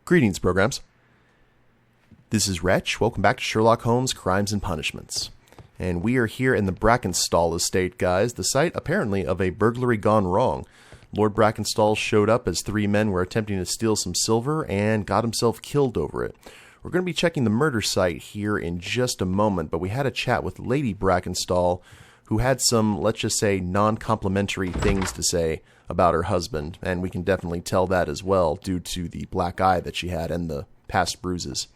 Greetings, programs. This is Wretch. Welcome back to Sherlock Holmes, Crimes and Punishments. And we are here in the Brackenstall estate, guys, the site, apparently, of a burglary gone wrong. Lord Brackenstall showed up as three men were attempting to steal some silver and got himself killed over it. We're going to be checking the murder site here in just a moment, but we had a chat with Lady Brackenstall, who had some, let's just say, non-complimentary things to say about her husband, and we can definitely tell that as well due to the black eye that she had and the past bruises.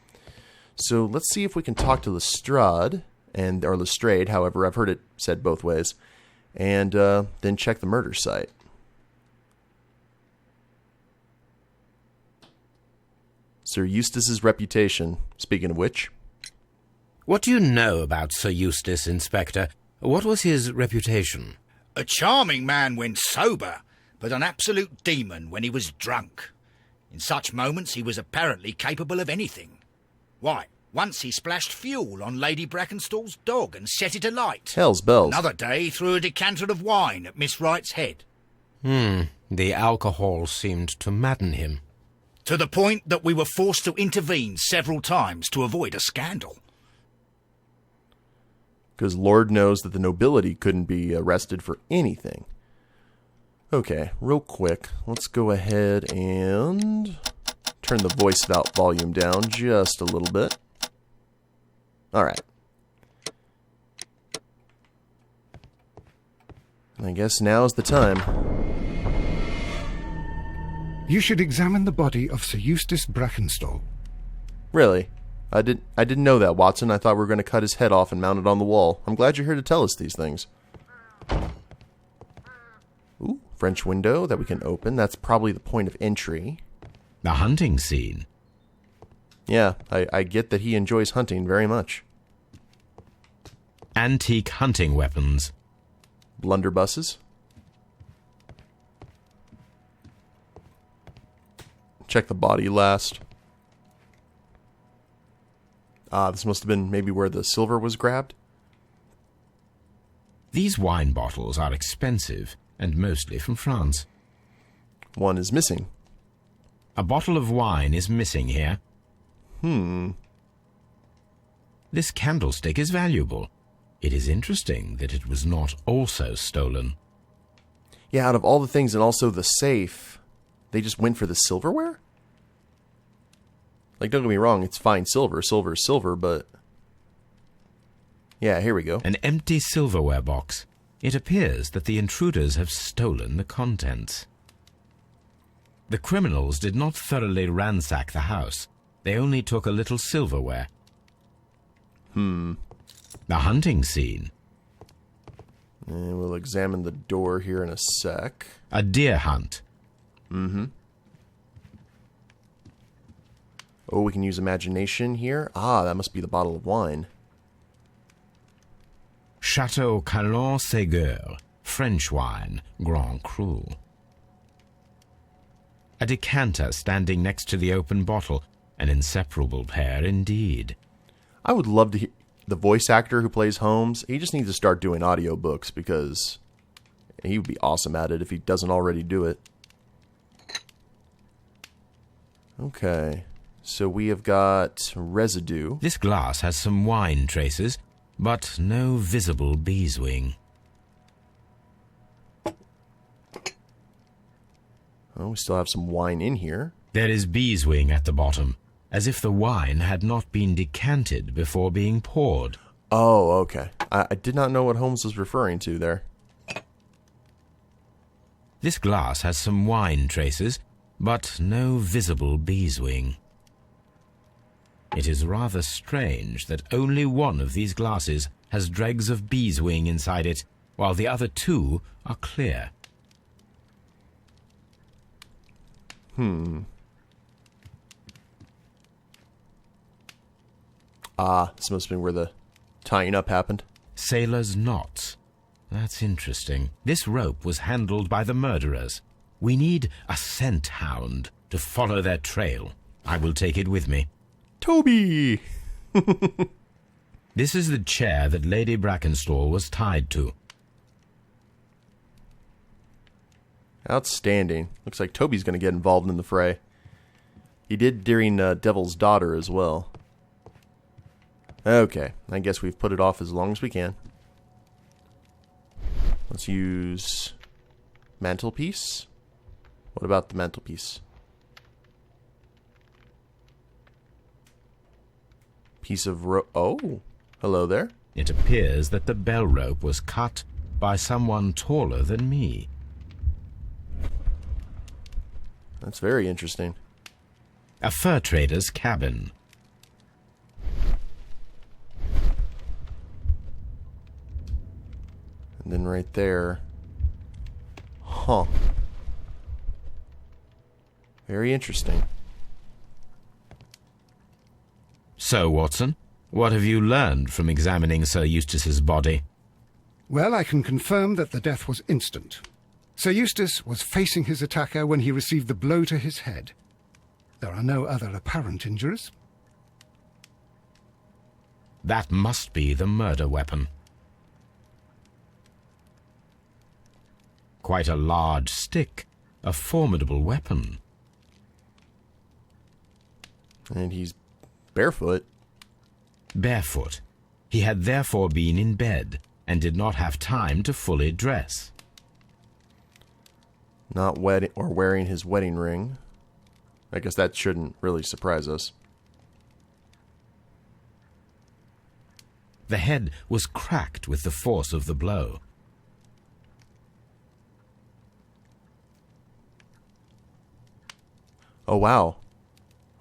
So let's see if we can talk to Lestrade, or Lestrade, however, I've heard it said both ways, and then check the murder site. Sir Eustace's reputation, speaking of which. What do you know about Sir Eustace, Inspector? What was his reputation? A charming man when sober, but an absolute demon when he was drunk. In such moments he was apparently capable of anything. Why, once he splashed fuel on Lady Brackenstall's dog and set it alight. Hell's bells. Another day he threw a decanter of wine at Miss Wright's head. The alcohol seemed to madden him. To the point that we were forced to intervene several times to avoid a scandal. Because Lord knows that the nobility couldn't be arrested for anything. Okay, real quick, let's go ahead and turn the voice volume down just a little bit. Alright. I guess now's the time. You should examine the body of Sir Eustace Brackenstall. Really? I didn't know that, Watson. I thought we were going to cut his head off and mount it on the wall. I'm glad you're here to tell us these things. Ooh, French window that we can open. That's probably the point of entry. The hunting scene. Yeah, I get that he enjoys hunting very much. Antique hunting weapons. Blunderbusses. Check the body last. This must have been maybe where the silver was grabbed. These wine bottles are expensive and mostly from France. One is missing. A bottle of wine is missing here. This candlestick is valuable. It is interesting that it was not also stolen. Yeah, out of all the things and also the safe, they just went for the silverware? Like, don't get me wrong, it's fine silver. Silver is silver, but... Yeah, here we go. An empty silverware box. It appears that the intruders have stolen the contents. The criminals did not thoroughly ransack the house. They only took a little silverware. The hunting scene. And we'll examine the door here in a sec. A deer hunt. Oh, we can use imagination here. Ah, that must be the bottle of wine. Chateau Calon-Ségur, French wine, Grand Cru. A decanter standing next to the open bottle, an inseparable pair indeed. I would love to hear the voice actor who plays Holmes. He just needs to start doing audiobooks because he would be awesome at it if he doesn't already do it. Okay. So we have got residue. This glass has some wine traces, but no visible beeswing. Oh, we still have some wine in here. There is beeswing at the bottom, as if the wine had not been decanted before being poured. Oh, okay. I did not know what Holmes was referring to there. This glass has some wine traces, but no visible beeswing. It is rather strange that only one of these glasses has dregs of beeswing inside it, while the other two are clear. Ah, this must have been where the tying up happened. Sailor's knots. That's interesting. This rope was handled by the murderers. We need a scent hound to follow their trail. I will take it with me. Toby! This is the chair that Lady Brackenstall was tied to. Outstanding. Looks like Toby's going to get involved in the fray. He did during Devil's Daughter as well. Okay, I guess we've put it off as long as we can. Let's use mantelpiece. What about the mantelpiece? Piece of rope. Oh, hello there. It appears that the bell rope was cut by someone taller than me. That's very interesting. A fur trader's cabin. And then right there. Huh. Very interesting. So, Watson, what have you learned from examining Sir Eustace's body? Well, I can confirm that the death was instant. Sir Eustace was facing his attacker when he received the blow to his head. There are no other apparent injuries. That must be the murder weapon. Quite a large stick, a formidable weapon. And he's barefoot. Barefoot. He had therefore been in bed and did not have time to fully dress. Not wearing his wedding ring. I guess that shouldn't really surprise us. The head was cracked with the force of the blow. Oh, wow.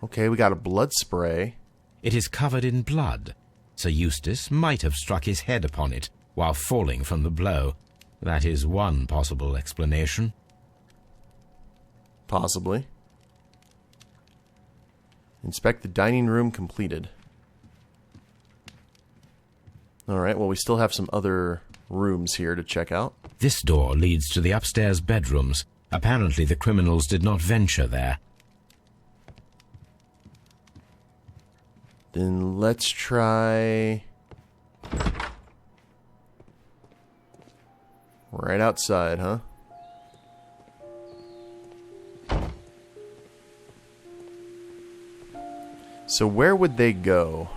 Okay, we got a blood spray. It is covered in blood. Sir Eustace might have struck his head upon it while falling from the blow. That is one possible explanation. Possibly. Inspect the dining room completed. Alright, well, we still have some other rooms here to check out. This door leads to the upstairs bedrooms. Apparently the criminals did not venture there. Then let's try... right outside, huh? So where would they go?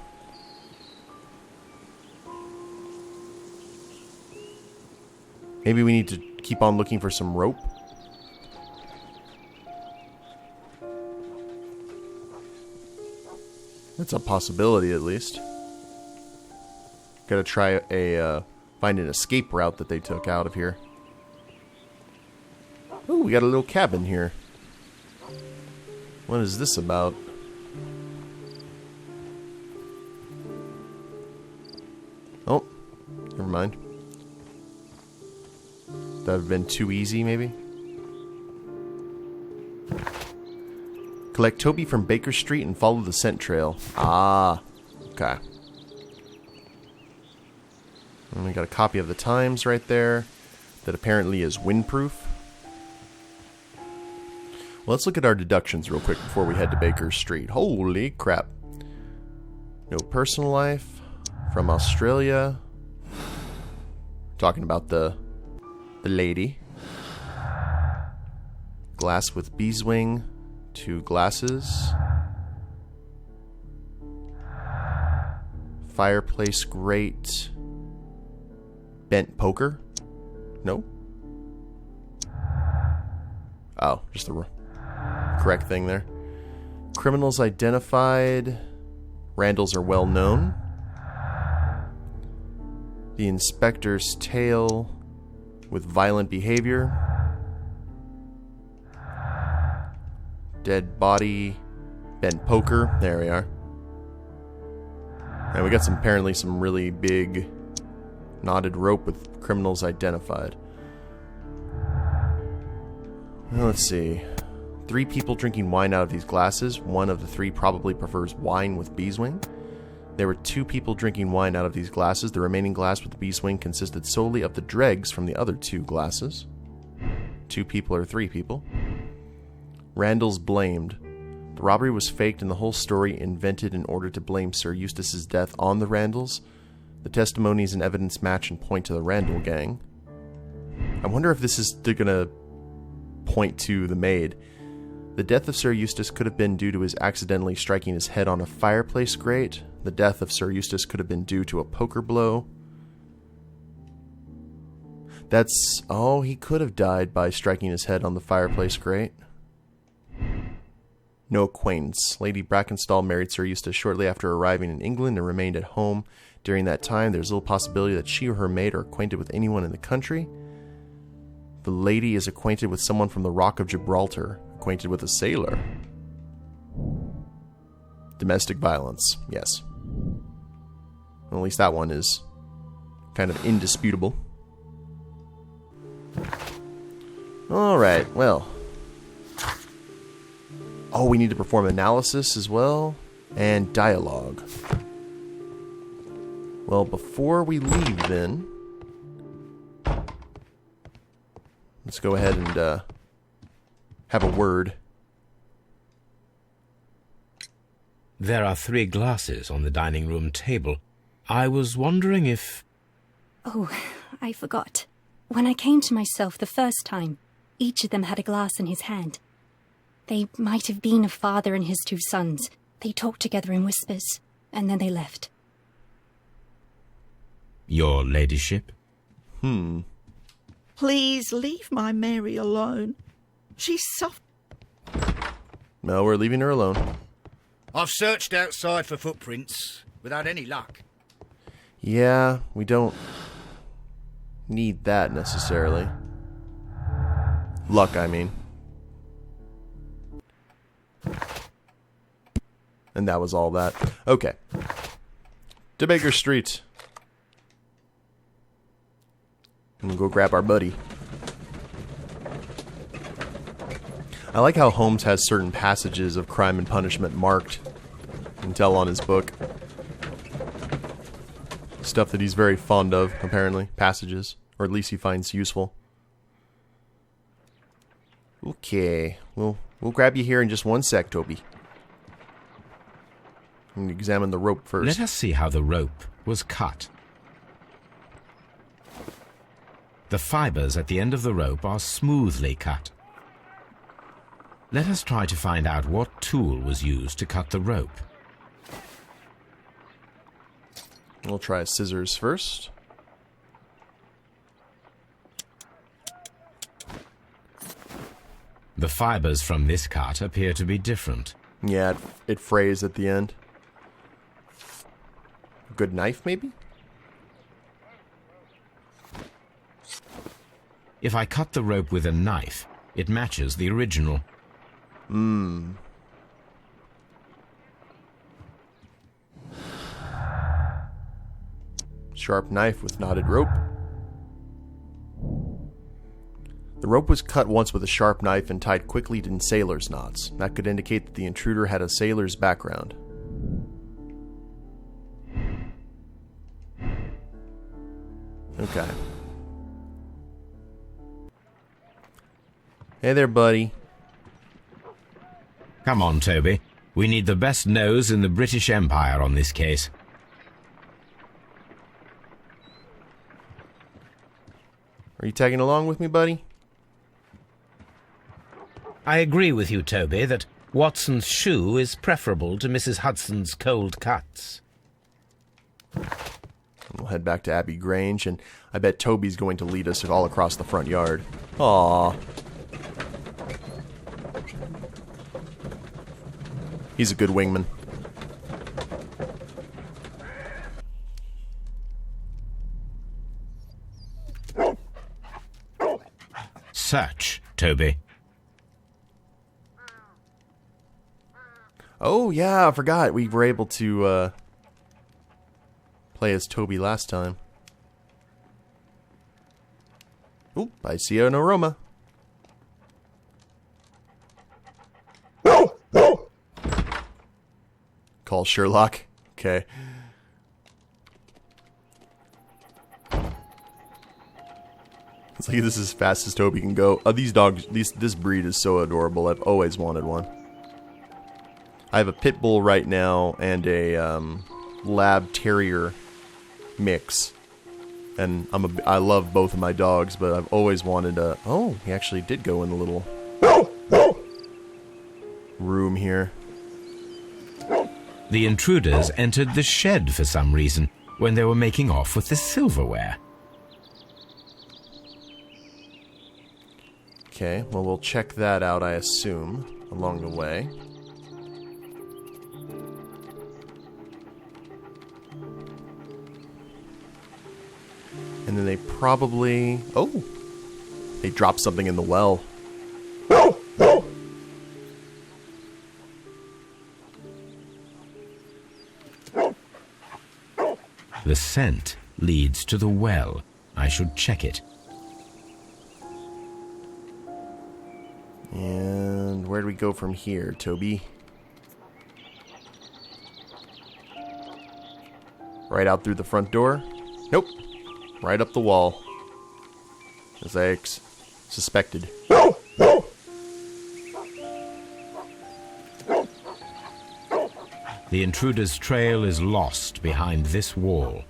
Maybe we need to keep on looking for some rope? That's a possibility, at least. Gotta try find an escape route that they took out of here. Ooh, we got a little cabin here. What is this about? Oh, never mind. That would have been too easy, maybe? Collect Toby from Baker Street and follow the scent trail. Ah, okay. And we got a copy of the Times right there that apparently is windproof. Well, let's look at our deductions real quick before we head to Baker Street. Holy crap. No personal life from Australia. Talking about the lady. Glass with beeswing. 2 glasses. Fireplace grate. Bent poker? No? Oh, just the correct thing there. Criminals identified. Randalls are well known. The inspector's tail with violent behavior. Dead body. Bent poker. There we are. And we got apparently some really big knotted rope with criminals identified. Well, let's see. 3 people drinking wine out of these glasses. One of the 3 probably prefers wine with beeswing. There were 2 people drinking wine out of these glasses. The remaining glass with the beeswing consisted solely of the dregs from the other 2 glasses. 2 people or 3 people. Randall's blamed. The robbery was faked and the whole story invented in order to blame Sir Eustace's death on the Randalls. The testimonies and evidence match and point to the Randall gang. I wonder if this is going to point to the maid. The death of Sir Eustace could have been due to his accidentally striking his head on a fireplace grate. The death of Sir Eustace could have been due to a poker blow. Oh, he could have died by striking his head on the fireplace grate. No acquaintance. Lady Brackenstall married Sir Eustace shortly after arriving in England and remained at home. During that time, there's little possibility that she or her maid are acquainted with anyone in the country. The lady is acquainted with someone from the Rock of Gibraltar. Acquainted with a sailor. Domestic violence, yes. Well, at least that one is kind of indisputable. Alright, well. Oh, we need to perform analysis as well. And dialogue. Well, before we leave then, let's go ahead and have a word. There are 3 glasses on the dining room table. I was wondering if... Oh, I forgot. When I came to myself the first time, each of them had a glass in his hand. They might have been a father and his 2 sons. They talked together in whispers, and then they left. Your ladyship? Please leave my Mary alone. She's soft. No, we're leaving her alone. I've searched outside for footprints without any luck. Yeah, we don't need that necessarily. Luck, I mean. And that was all that. Okay. To Baker Street. And we'll go grab our buddy. I like how Holmes has certain passages of Crime and Punishment marked. You can tell on his book. Stuff that he's very fond of, apparently. Passages. Or at least he finds useful. Okay. We'll grab you here in just one sec, Toby. And examine the rope first. Let us see how the rope was cut. The fibers at the end of the rope are smoothly cut. Let us try to find out what tool was used to cut the rope. We'll try scissors first. The fibers from this cut appear to be different. Yeah, it frays at the end. Good knife, maybe? If I cut the rope with a knife, it matches the original. Sharp knife with knotted rope. The rope was cut once with a sharp knife and tied quickly in sailor's knots. That could indicate that the intruder had a sailor's background. Okay. Hey there, buddy. Come on, Toby. We need the best nose in the British Empire on this case. Are you tagging along with me, buddy? I agree with you, Toby, that Watson's shoe is preferable to Mrs. Hudson's cold cuts. We'll head back to Abbey Grange, and I bet Toby's going to lead us all across the front yard. Aww. He's a good wingman. Search, Toby. Oh, yeah, I forgot. We were able to play as Toby last time. Oop, I see an aroma. Call Sherlock. Okay. It's like this is as fast as Toby can go. These dogs, this breed is so adorable. I've always wanted one. I have a pit bull right now and a lab terrier mix, and I love both of my dogs, but I've always wanted a. Oh, he actually did go in the little. room here. The intruders entered the shed for some reason when they were making off with the silverware. Okay, well, we'll check that out, I assume, along the way. And then they probably... Oh! They dropped something in the well. The scent leads to the well. I should check it. And where do we go from here, Toby? Right out through the front door? Nope. Right up the wall. As I suspected. The intruder's trail is lost behind this wall.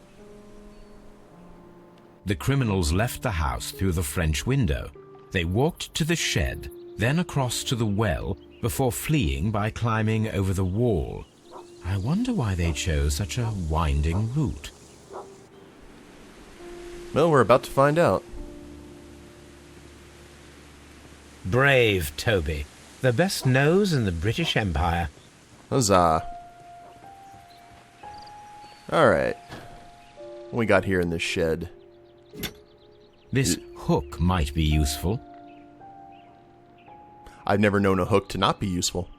The criminals left the house through the French window. They walked to the shed, then across to the well, before fleeing by climbing over the wall. I wonder why they chose such a winding route. Well, we're about to find out. Brave Toby. The best nose in the British Empire. Huzzah. Alright. What we got here in this shed? This hook might be useful. I've never known a hook to not be useful.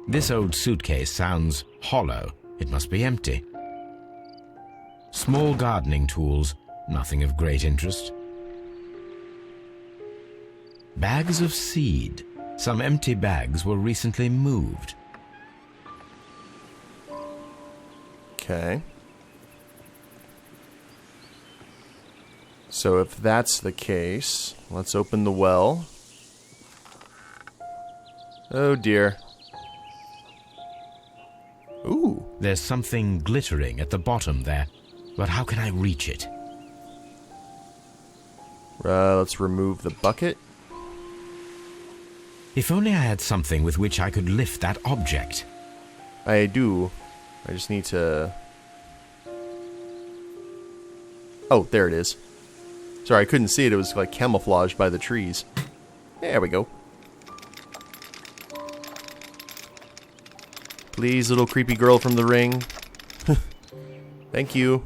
This old suitcase sounds hollow. It must be empty. Small gardening tools, nothing of great interest. Bags of seed. Some empty bags were recently moved. Okay. So if that's the case, let's open the well. Oh dear. Ooh. There's something glittering at the bottom there, but how can I reach it? Let's remove the bucket. If only I had something with which I could lift that object. I do. I just need to... Oh, there it is. Sorry, I couldn't see it. It was like camouflaged by the trees. There we go. Please, little creepy girl from the ring. Thank you.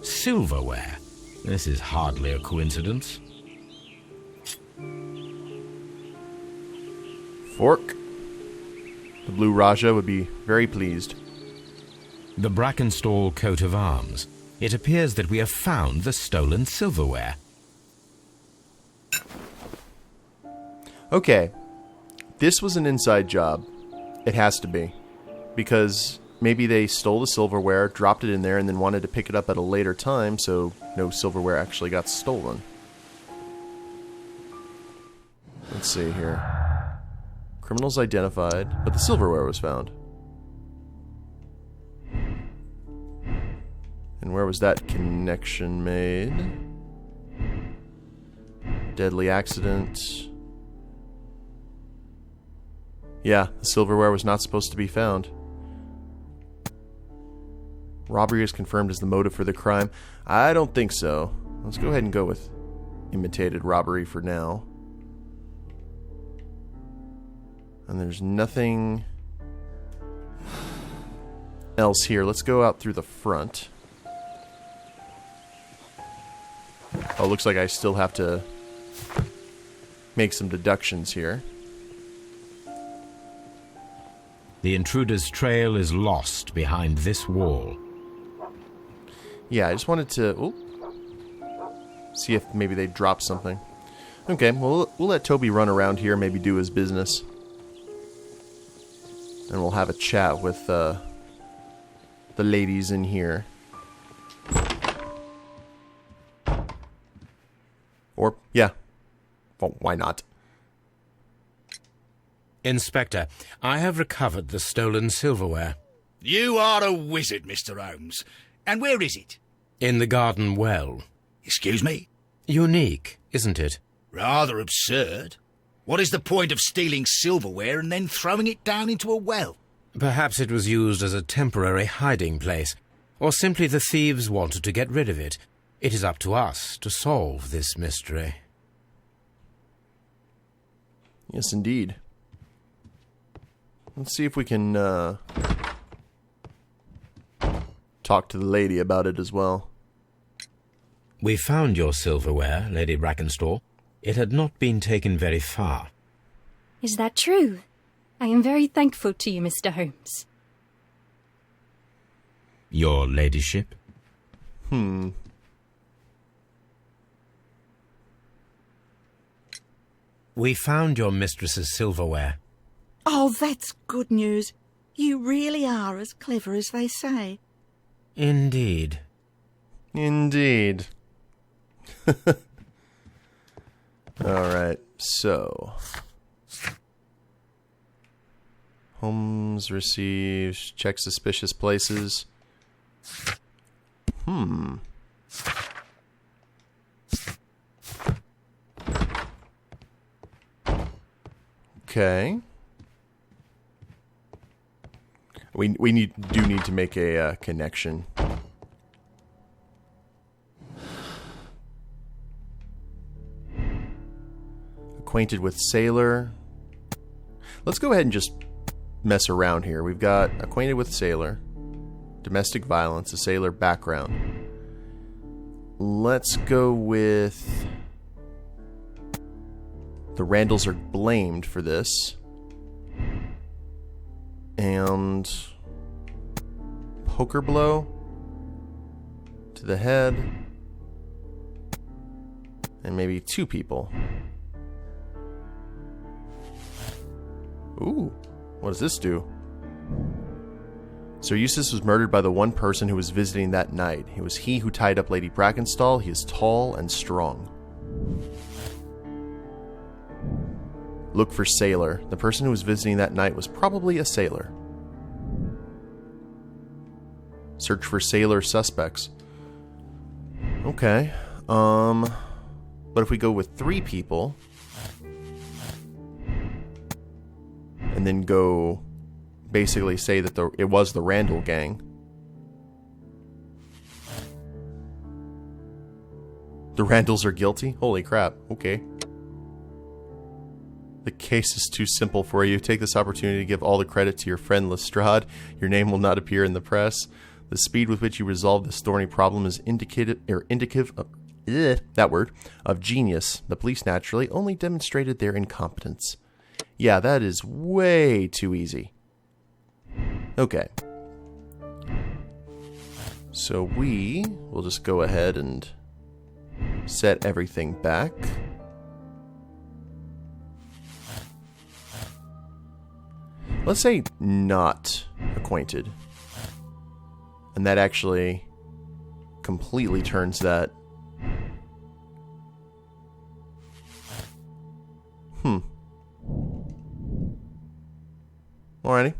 Silverware. This is hardly a coincidence. Fork. The Blue Raja would be very pleased. The Brackenstall coat of arms. It appears that we have found the stolen silverware. Okay. This was an inside job. It has to be. Because maybe they stole the silverware, dropped it in there, and then wanted to pick it up at a later time, so no silverware actually got stolen. Let's see here. Criminals identified, but the silverware was found. And where was that connection made? Deadly accident. Yeah, the silverware was not supposed to be found. Robbery is confirmed as the motive for the crime. I don't think so. Let's go ahead and go with imitated robbery for now. And there's nothing else here. Let's go out through the front. Oh, looks like I still have to make some deductions here. The intruder's trail is lost behind this wall. Yeah, I just wanted to see if maybe they dropped something. Okay, well, we'll let Toby run around here, maybe do his business. And we'll have a chat with the ladies in here. Or, yeah. Well, why not? Inspector, I have recovered the stolen silverware. You are a wizard, Mr. Holmes. And where is it? In the garden well. Excuse me? Unique, isn't it? Rather absurd. What is the point of stealing silverware and then throwing it down into a well? Perhaps it was used as a temporary hiding place, or simply the thieves wanted to get rid of it. It is up to us to solve this mystery. Yes, indeed. Let's see if we can talk to the lady about it as well. We found your silverware, Lady Brackenstall. It had not been taken very far. Is that true? I am very thankful to you, Mr. Holmes. Your ladyship? We found your mistress's silverware. Oh, that's good news. You really are as clever as they say. Indeed. Indeed. Alright, so... Holmes receives... Check suspicious places. Okay. We do need to make a connection. Acquainted with sailor. Let's go ahead and just mess around here. We've got acquainted with sailor, domestic violence, a sailor background. Let's go with the Randalls are blamed for this. And poker blow to the head. And maybe 2 people. Ooh, what does this do? Sir Eustace was murdered by the one person who was visiting that night. It was he who tied up Lady Brackenstall. He is tall and strong. Look for sailor. The person who was visiting that night was probably a sailor. Search for sailor suspects. Okay. But if we go with 3 people... and then go basically say that it was the Randall gang. The Randalls are guilty? Holy crap. Okay. The case is too simple for you. Take this opportunity to give all the credit to your friend Lestrade. Your name will not appear in the press. The speed with which you resolve this thorny problem is indicative of genius. The police naturally only demonstrated their incompetence. Yeah, that is way too easy. Okay. So we will just go ahead and set everything back. Let's say not acquainted. And that actually completely turns that. Alrighty.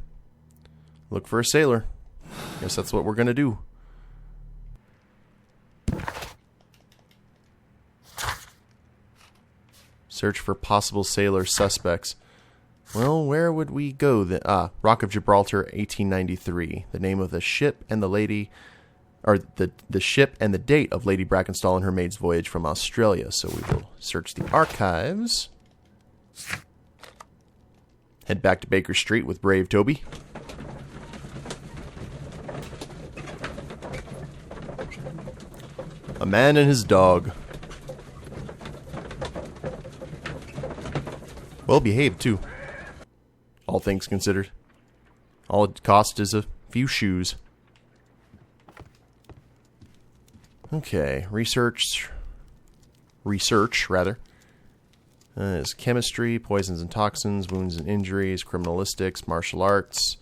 Look for a sailor. Guess that's what we're gonna do. Search for possible sailor suspects. Well, where would we go then? Rock of Gibraltar, 1893. The name of the ship and the lady... or the ship and the date of Lady Brackenstall and her maid's voyage from Australia. So we will search the archives. Head back to Baker Street with brave Toby. A man and his dog. Well behaved, too. All things considered. All it cost is a few shoes. Okay, research, rather. Is chemistry, poisons and toxins, wounds and injuries, criminalistics, martial arts,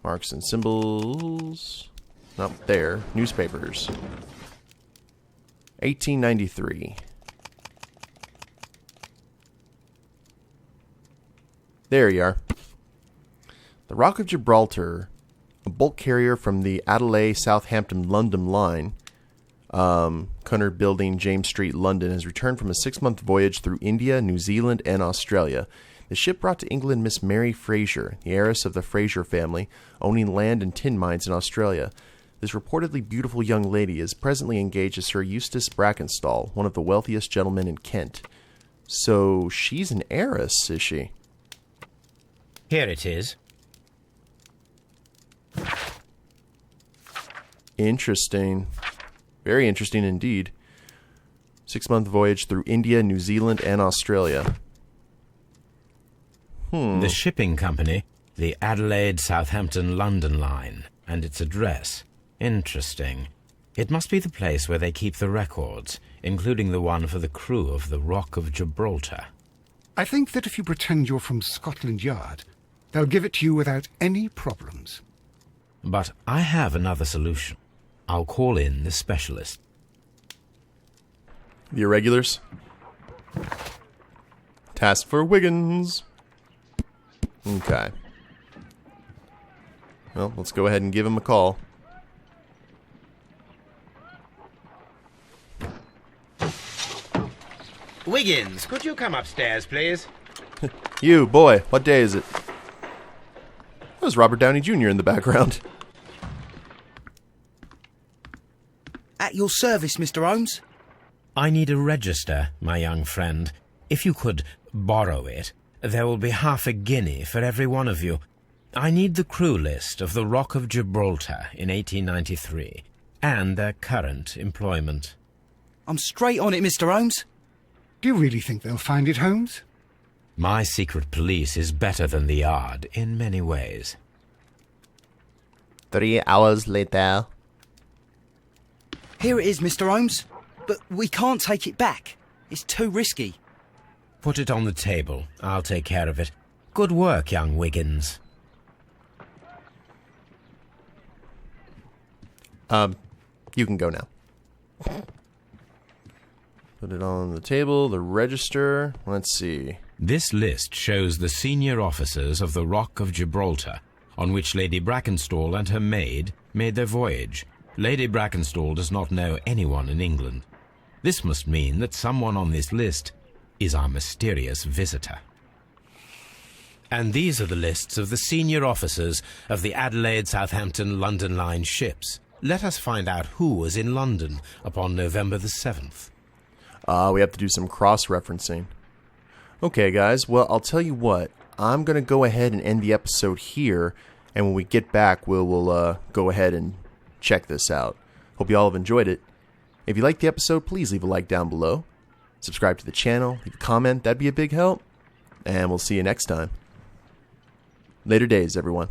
marks and symbols. Not there. Newspapers. 1893. There you are. The Rock of Gibraltar, a bulk carrier from the Adelaide, Southampton, London line, Cunard Building, James Street, London, has returned from a 6-month voyage through India, New Zealand, and Australia. The ship brought to England Miss Mary Fraser, the heiress of the Fraser family, owning land and tin mines in Australia. This reportedly beautiful young lady is presently engaged to Sir Eustace Brackenstall, one of the wealthiest gentlemen in Kent. So she's an heiress, is she? Here it is. Interesting. Very interesting indeed. 6-month voyage through India, New Zealand, and Australia. The shipping company, the Adelaide, Southampton, London line, and its address. Interesting. It must be the place where they keep the records, including the one for the crew of the Rock of Gibraltar. I think that if you pretend you're from Scotland Yard, they'll give it to you without any problems. But I have another solution. I'll call in the specialist. The irregulars? Task for Wiggins. Okay. Well, let's go ahead and give him a call. Wiggins, could you come upstairs, please? You, boy, what day is it? There's Robert Downey Jr. in the background. At your service, Mr. Holmes. I need a register, my young friend. If you could borrow it, there will be half a guinea for every one of you. I need the crew list of the Rock of Gibraltar in 1893, and their current employment. I'm straight on it, Mr. Holmes. Do you really think they'll find it, Holmes? My secret police is better than the Yard in many ways. 3 hours later. Here it is, Mr. Holmes. But we can't take it back. It's too risky. Put it on the table. I'll take care of it. Good work, young Wiggins. You can go now. Put it on the table, the register. Let's see. This list shows the senior officers of the Rock of Gibraltar, on which Lady Brackenstall and her maid made their voyage. Lady Brackenstall does not know anyone in England. This must mean that someone on this list is our mysterious visitor. And these are the lists of the senior officers of the Adelaide, Southampton, London line ships. Let us find out who was in London upon November the 7th. We have to do some cross-referencing. Okay, guys, well, I'll tell you what. I'm going to go ahead and end the episode here, and when we get back, we'll go ahead and check this out. Hope you all have enjoyed it. If you liked the episode, please leave a like down below. Subscribe to the channel, leave a comment, that'd be a big help. And we'll see you next time. Later days, everyone.